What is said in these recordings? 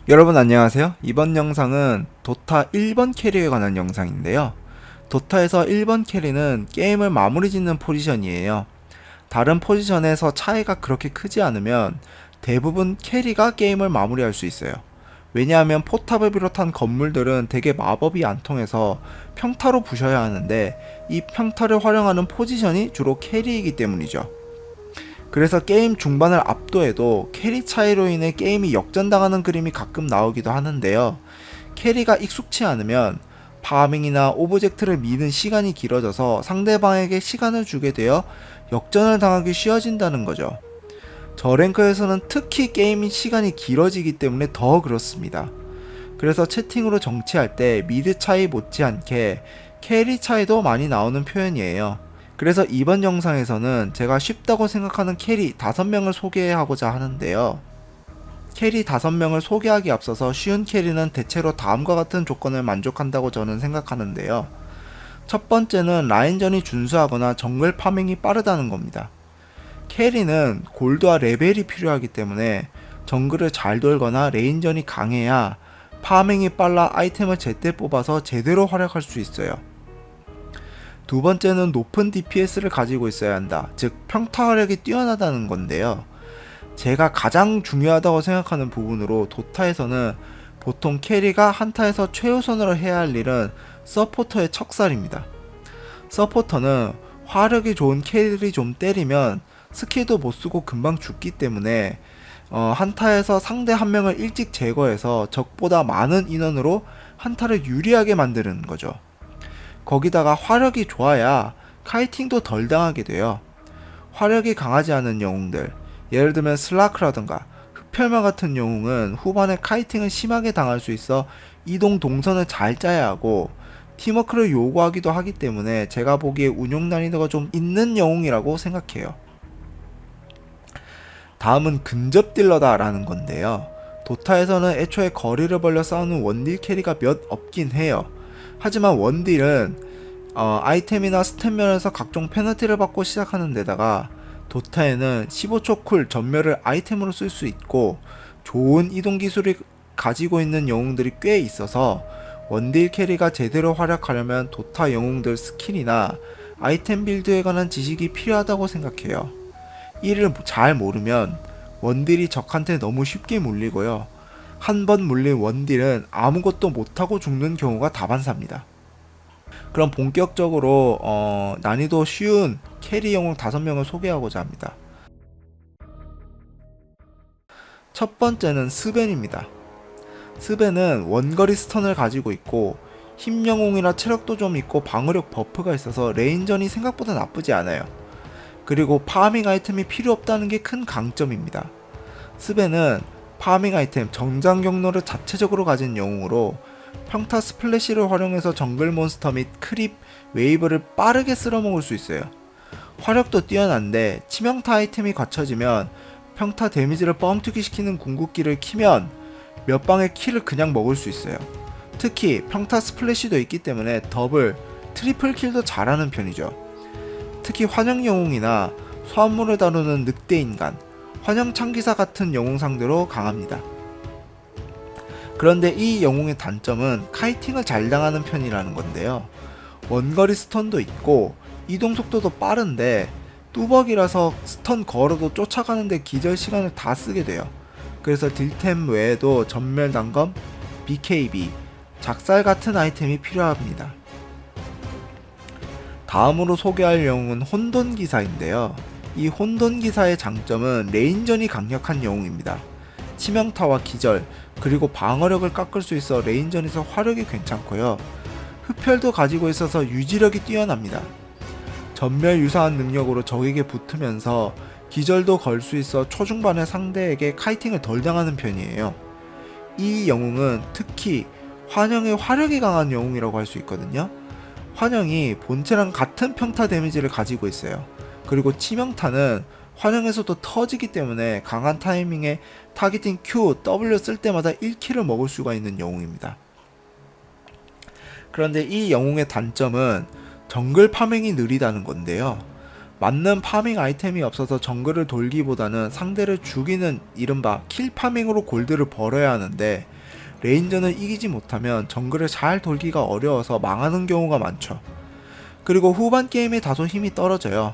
여러분 안녕하세요. 이번 영상은 도타 1번 캐리에 관한 영상인데요. 도타에서 1번 캐리는 게임을 마무리 짓는 포지션이에요. 다른 포지션에서 차이가 그렇게 크지 않으면 대부분 캐리가 게임을 마무리할 수 있어요. 왜냐하면 포탑을 비롯한 건물들은 대개 마법이 안 통해서 평타로 부셔야 하는데 이 평타를 활용하는 포지션이 주로 캐리이기 때문이죠. 그래서 게임 중반을 압도해도 캐리 차이로 인해 게임이 역전당하는 그림이 가끔 나오기도 하는데요. 캐리가 익숙치 않으면 파밍이나 오브젝트를 미는 시간이 길어져서 상대방에게 시간을 주게 되어 역전을 당하기 쉬워진다는 거죠. 저랭크에서는 특히 게임이 시간이 길어지기 때문에 더 그렇습니다. 그래서 채팅으로 정치할 때 미드 차이 못지않게 캐리 차이도 많이 나오는 표현이에요. 그래서 이번 영상에서는 제가 쉽다고 생각하는 캐리 5명을 소개하고자 하는데요. 캐리 5명을 소개하기 앞서서 쉬운 캐리는 대체로 다음과 같은 조건을 만족한다고 저는 생각하는데요. 첫 번째는 라인전이 준수하거나 정글 파밍이 빠르다는 겁니다. 캐리는 골드와 레벨이 필요하기 때문에 정글을 잘 돌거나 레인전이 강해야 파밍이 빨라 아이템을 제때 뽑아서 제대로 활약할 수 있어요. 두 번째는 높은 DPS를 가지고 있어야 한다. 즉 평타 화력이 뛰어나다는 건데요. 제가 가장 중요하다고 생각하는 부분으로 도타에서는 보통 캐리가 한타에서 최우선으로 해야 할 일은 서포터의 척살입니다. 서포터는 화력이 좋은 캐리를 좀 때리면 스킬도 못쓰고 금방 죽기 때문에 한타에서 상대 한 명을 일찍 제거해서 적보다 많은 인원으로 한타를 유리하게 만드는 거죠. 거기다가 화력이 좋아야 카이팅도 덜 당하게 돼요. 화력이 강하지 않은 영웅들, 예를 들면 슬라크라든가 흡혈마 같은 영웅은 후반에 카이팅을 심하게 당할 수 있어 이동 동선을 잘 짜야 하고 팀워크를 요구하기도 하기 때문에 제가 보기에 운용 난이도가 좀 있는 영웅이라고 생각해요. 다음은 근접 딜러다 라는 건데요. 도타에서는 애초에 거리를 벌려 싸우는 원딜 캐리가 몇 없긴 해요. 하지만 원딜은 아이템이나 스탯 면에서 각종 페널티를 받고 시작하는 데다가 도타에는 15초 쿨 전멸을 아이템으로 쓸 수 있고 좋은 이동 기술을 가지고 있는 영웅들이 꽤 있어서 원딜 캐리가 제대로 활약하려면 도타 영웅들 스킬이나 아이템 빌드에 관한 지식이 필요하다고 생각해요. 이를 잘 모르면 원딜이 적한테 너무 쉽게 물리고요. 한 번 물린 원딜은 아무것도 못하고 죽는 경우가 다반사입니다. 그럼 본격적으로 난이도 쉬운 캐리 영웅 5명을 소개하고자 합니다. 첫 번째는 스벤입니다. 스벤은 원거리 스턴을 가지고 있고 힘 영웅이라 체력도 좀 있고 방어력 버프가 있어서 레인전이 생각보다 나쁘지 않아요. 그리고 파밍 아이템이 필요 없다는 게 큰 강점입니다. 스벤은 파밍 아이템 정장 경로를 자체적으로 가진 영웅으로 평타 스플래시를 활용해서 정글 몬스터 및 크립, 웨이브를 빠르게 쓸어먹을 수 있어요. 화력도 뛰어난데 치명타 아이템이 갖춰지면 평타 데미지를 뻥튀기 시키는 궁극기를 키면 몇 방의 킬을 그냥 먹을 수 있어요. 특히 평타 스플래시도 있기 때문에 더블, 트리플 킬도 잘하는 편이죠. 특히 환영 영웅이나 소환물을 다루는 늑대 인간, 환영 창기사 같은 영웅 상대로 강합니다. 그런데 이 영웅의 단점은 카이팅을 잘 당하는 편이라는 건데요. 원거리 스턴도 있고 이동 속도도 빠른데 뚜벅이라서 스턴 걸어도 쫓아가는데 기절 시간을 다 쓰게 돼요. 그래서 딜템 외에도 전멸 단검, BKB, 작살 같은 아이템이 필요합니다. 다음으로 소개할 영웅은 혼돈 기사인데요. 이 혼돈 기사의 장점은 레인전이 강력한 영웅입니다. 치명타와 기절, 그리고 방어력을 깎을 수 있어 레인전에서 화력이 괜찮고요. 흡혈도 가지고 있어서 유지력이 뛰어납니다. 전멸 유사한 능력으로 적에게 붙으면서 기절도 걸 수 있어 초중반의 상대에게 카이팅을 덜 당하는 편이에요. 이 영웅은 특히 환영의 화력이 강한 영웅이라고 할 수 있거든요. 환영이 본체랑 같은 평타 데미지를 가지고 있어요. 그리고 치명타는 환영에서도 터지기 때문에 강한 타이밍에 타겟팅 Q, W 쓸 때마다 1킬을 먹을 수가 있는 영웅입니다. 그런데 이 영웅의 단점은 정글 파밍이 느리다는 건데요. 맞는 파밍 아이템이 없어서 정글을 돌기보다는 상대를 죽이는 이른바 킬 파밍으로 골드를 벌어야 하는데 레인전을 이기지 못하면 정글을 잘 돌기가 어려워서 망하는 경우가 많죠. 그리고 후반 게임에 다소 힘이 떨어져요.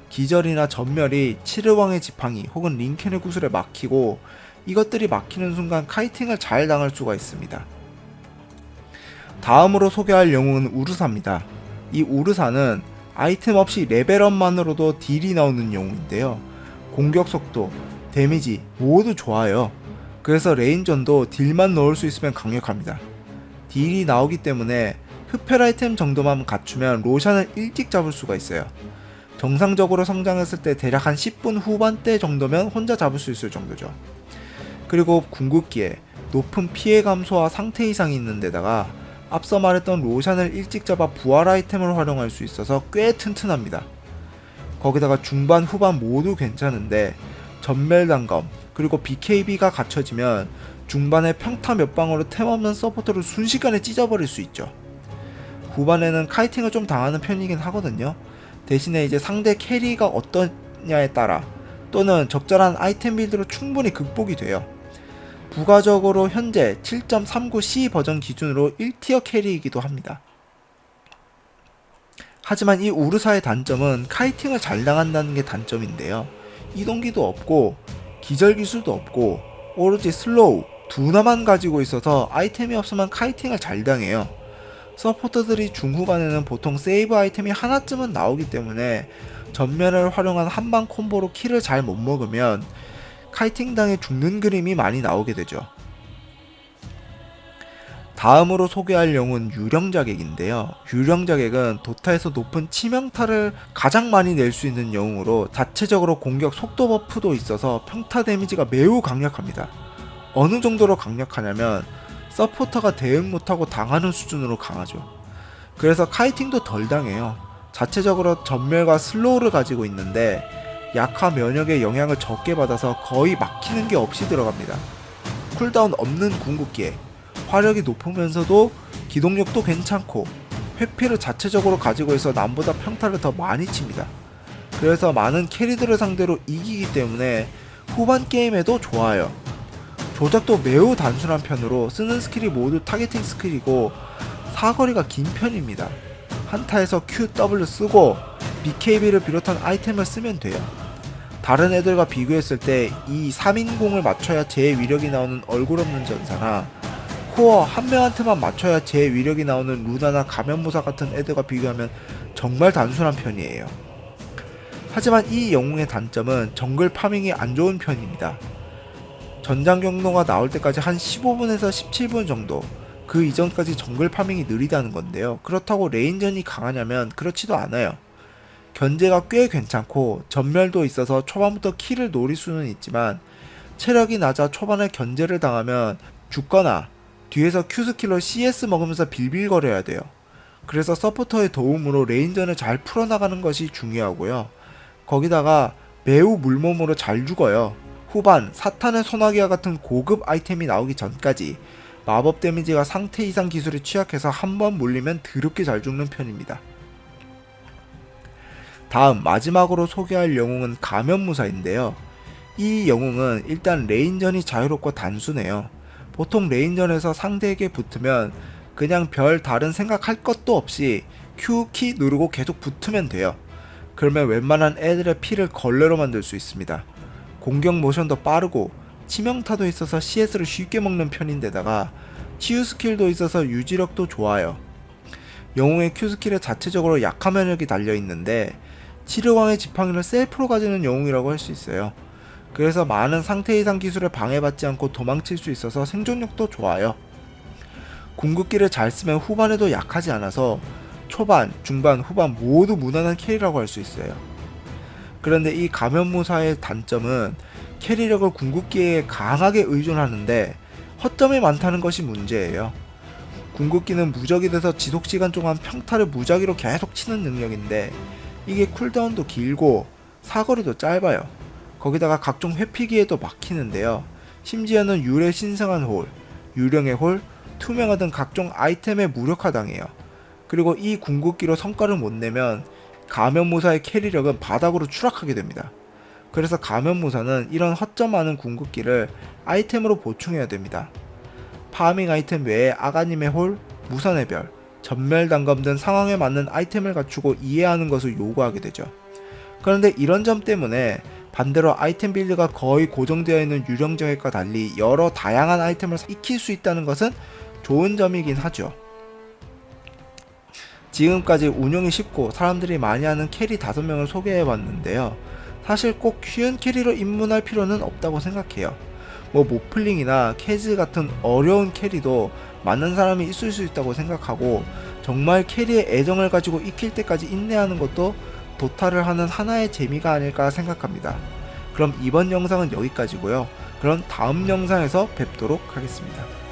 기절이나 전멸이 치르왕의 지팡이 혹은 링켄의 구슬에 막히고, 이것들이 막히는 순간 카이팅을 잘 당할 수가 있습니다. 다음으로 소개할 영웅은 우르사입니다. 이 우르사는 아이템 없이 레벨업만으로도 딜이 나오는 영웅인데요. 공격 속도, 데미지 모두 좋아요. 그래서 레인전도 딜만 넣을 수 있으면 강력합니다. 딜이 나오기 때문에 흡혈 아이템 정도만 갖추면 로샨을 일찍 잡을 수가 있어요. 정상적으로 성장했을 때 대략 한 10분 후반대 정도면 혼자 잡을 수 있을 정도죠. 그리고 궁극기에 높은 피해 감소와 상태 이상이 있는 데다가 앞서 말했던 로샨을 일찍 잡아 부활 아이템을 활용할 수 있어서 꽤 튼튼합니다. 거기다가 중반 후반 모두 괜찮은데 전멸 단검 그리고 BKB가 갖춰지면 중반에 평타 몇 방으로 템 없는 서포터를 순식간에 찢어버릴 수 있죠. 후반에는 카이팅을 좀 당하는 편이긴 하거든요. 대신에 이제 상대 캐리가 어떠냐에 따라 또는 적절한 아이템 빌드로 충분히 극복이 돼요. 부가적으로 현재 7.39C 버전 기준으로 1티어 캐리이기도 합니다. 하지만 이 우르사의 단점은 카이팅을 잘 당한다는 게 단점인데요. 이동기도 없고 기절 기술도 없고 오로지 슬로우, 두나만 가지고 있어서 아이템이 없으면 카이팅을 잘 당해요. 서포터들이 중후반에는 보통 세이브 아이템이 하나쯤은 나오기 때문에 전멸을 활용한 한방 콤보로 킬을 잘 못 먹으면 카이팅 당해 죽는 그림이 많이 나오게 되죠. 다음으로 소개할 영웅은 유령자객인데요. 유령자객은 도타에서 높은 치명타를 가장 많이 낼 수 있는 영웅으로 자체적으로 공격 속도 버프도 있어서 평타 데미지가 매우 강력합니다. 어느 정도로 강력하냐면 서포터가 대응 못하고 당하는 수준으로 강하죠. 그래서 카이팅도 덜 당해요. 자체적으로 전멸과 슬로우를 가지고 있는데 약화 면역의 영향을 적게 받아서 거의 막히는 게 없이 들어갑니다. 쿨다운 없는 궁극기에 화력이 높으면서도 기동력도 괜찮고 회피를 자체적으로 가지고 있어 남보다 평타를 더 많이 칩니다. 그래서 많은 캐리들을 상대로 이기기 때문에 후반 게임에도 좋아요. 조작도 매우 단순한 편으로 쓰는 스킬이 모두 타겟팅 스킬이고 사거리가 긴 편입니다. 한타에서 Q, W 쓰고 BKB를 비롯한 아이템을 쓰면 돼요. 다른 애들과 비교했을 때 이 3인공을 맞춰야 제 위력이 나오는 얼굴 없는 전사나 코어 한 명한테만 맞춰야 제 위력이 나오는 루나나 가면무사 같은 애들과 비교하면 정말 단순한 편이에요. 하지만 이 영웅의 단점은 정글 파밍이 안 좋은 편입니다. 전장 경로가 나올 때까지 한 15분에서 17분 정도, 그 이전까지 정글 파밍이 느리다는 건데요. 그렇다고 레인전이 강하냐면 그렇지도 않아요. 견제가 꽤 괜찮고 전멸도 있어서 초반부터 킬을 노릴 수는 있지만 체력이 낮아 초반에 견제를 당하면 죽거나 뒤에서 Q스킬로 CS 먹으면서 빌빌거려야 돼요. 그래서 서포터의 도움으로 레인전을 잘 풀어나가는 것이 중요하고요. 거기다가 매우 물몸으로 잘 죽어요. 후반 사탄의 소나기와 같은 고급 아이템이 나오기 전까지 마법 데미지가 상태 이상 기술에 취약해서 한번 물리면 더럽게 잘 죽는 편입니다. 다음 마지막으로 소개할 영웅은 가면무사인데요. 이 영웅은 일단 레인전이 자유롭고 단순해요. 보통 레인전에서 상대에게 붙으면 그냥 별 다른 생각할 것도 없이 Q키 누르고 계속 붙으면 돼요. 그러면 웬만한 애들의 피를 걸레로 만들 수 있습니다. 공격 모션도 빠르고 치명타도 있어서 CS를 쉽게 먹는 편인데다가 치유 스킬도 있어서 유지력도 좋아요. 영웅의 Q 스킬에 자체적으로 약화 면역이 달려있는데 치르왕의 지팡이를 셀프로 가지는 영웅이라고 할 수 있어요. 그래서 많은 상태 이상 기술에 방해받지 않고 도망칠 수 있어서 생존력도 좋아요. 궁극기를 잘 쓰면 후반에도 약하지 않아서 초반, 중반, 후반 모두 무난한 캐리라고 할 수 있어요. 그런데 이 가면무사의 단점은 캐리력을 궁극기에 강하게 의존하는데 허점이 많다는 것이 문제예요. 궁극기는 무적이 돼서 지속시간 동안 평타를 무작위로 계속 치는 능력인데 이게 쿨다운도 길고 사거리도 짧아요. 거기다가 각종 회피기에도 막히는데요. 심지어는 유래 신성한 홀, 유령의 홀, 투명화 등 각종 아이템에 무력화당해요. 그리고 이 궁극기로 성과를 못 내면 가면무사의 캐리력은 바닥으로 추락하게 됩니다. 그래서 가면무사는 이런 허점 많은 궁극기를 아이템으로 보충해야 됩니다. 파밍 아이템 외에 아가님의 홀, 무선의 별, 전멸단검 등 상황에 맞는 아이템을 갖추고 이해하는 것을 요구하게 되죠. 그런데 이런 점 때문에 반대로 아이템 빌드가 거의 고정되어 있는 유령 저획과 달리 여러 다양한 아이템을 익힐 수 있다는 것은 좋은 점이긴 하죠. 지금까지 운용이 쉽고 사람들이 많이 하는 캐리 5명을 소개해봤는데요. 사실 꼭 쉬운 캐리로 입문할 필요는 없다고 생각해요. 모플링이나 캐즈 같은 어려운 캐리도 많은 사람이 있을 수 있다고 생각하고, 정말 캐리에 애정을 가지고 익힐 때까지 인내하는 것도 도타를 하는 하나의 재미가 아닐까 생각합니다. 그럼 이번 영상은 여기까지고요. 그럼 다음 영상에서 뵙도록 하겠습니다.